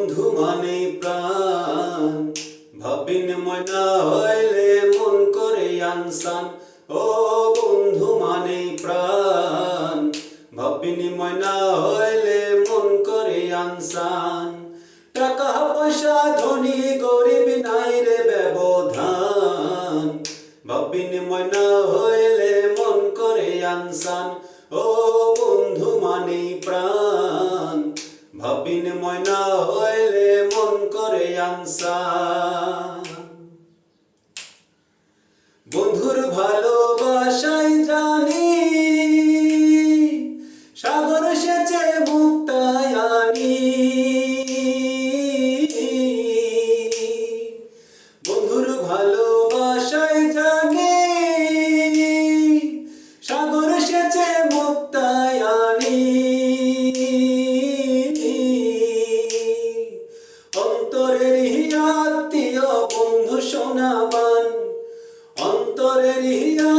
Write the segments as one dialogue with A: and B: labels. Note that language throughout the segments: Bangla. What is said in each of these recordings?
A: বন্ধু মানে প্রাণ, ভাব বিনিময় না হইলে মন করে আনসান। ও বন্ধু মানে প্রাণ, ভাব বিনিময় না হইলে মন করে আনসান। টাকা পয়সা ধনী গরিব নাই রে ব্যবধান, ভাব বিনিময় না হইলে মন করে আনসান। ও বন্ধু মানে প্রাণ, ভাব বিনিময় না হইলে মন করে আনসান। বন্ধুর ভালোবাসায় জানি সাগর সেচে মুক্তায়ানি। বন্ধুর ভালোবাসায় জানি সাগর সেচে মুক্তায়ানি। অন্তরের আত্মীয় বন্ধু সোনাবান, অন্তরের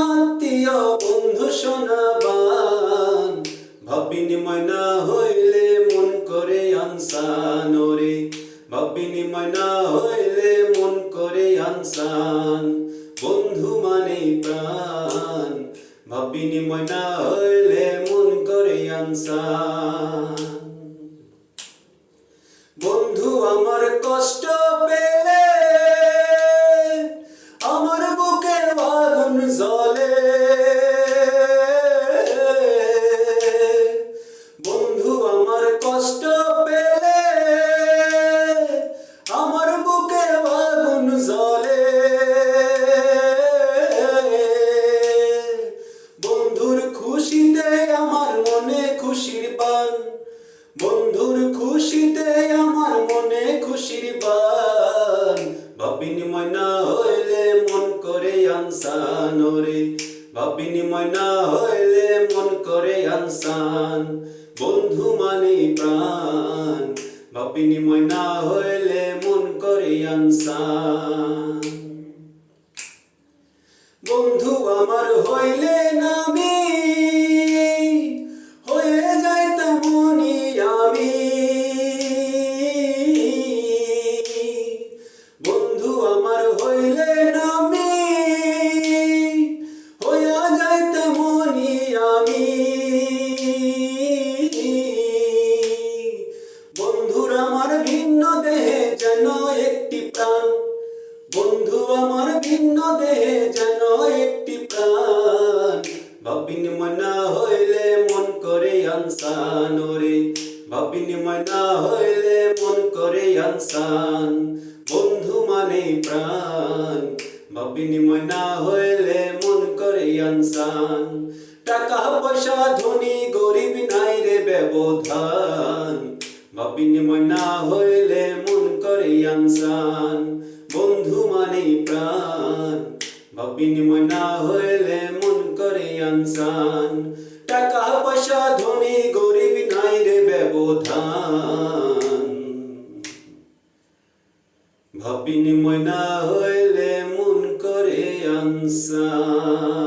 A: আত্মীয় বন্ধু সোনাবান। ভাব বিনিময় না হইলে মন করে আনসান। ওরে ভাব বিনিময় না হইলে মন করে আনসান। বন্ধু মানে প্রাণ, ভাব বিনিময় না হইলে মন করে আনসান। বন্ধু আমার কষ্ট পেলে আমার বুকে আগুন জ্বলে। বন্ধু আমার কষ্ট পেলে আমার বুকে আগুন জ্বলে। বন্ধুর খুশিতে আমার মনে খুশির বান, বন্ধুর খুশিতে আমার মনে খুশির বান। ভাব বিনিময় না হইলে মন করে আনসান। ওরে ভাব বিনিময় না হইলে মন করে আনসান। বন্ধু মানে প্রাণ, ভাব বিনিময় না হইলে মন করে আনসান। বন্ধু আমার হইলে নামি হয়ে যাইতাম মনি আমি। বন্ধু আমার হইলে নামি হইয়া যাইতাম মনি আমি। বন্ধুর আমার ভিন্ন দেহে যেন একটি প্রাণ, বন্ধু আমার ভিন্ন দেহে যেন একটি প্রাণ। ভাব বিনিময় না হইলে মন করে আনসান। ওরে ভাব বিনিময় না হইলে মন করে আনসান। বন্ধু মানে প্রাণ, ভাব বিনিময় না হইলে মন করে আনসান। টাকা পয়সা ধনী গরিব নাই রে ব্যবধান, ভাব বিনিময় না হইলে মন করে আনসান। বন্ধু মানে প্রাণ, ভাব বিনিময় না হইলে মন করে আনসান। টাকা পয়সা ধনী গরিব নাই রে ব্যবধান, ভাব বিনিময় না হইলে মন করে আনসান।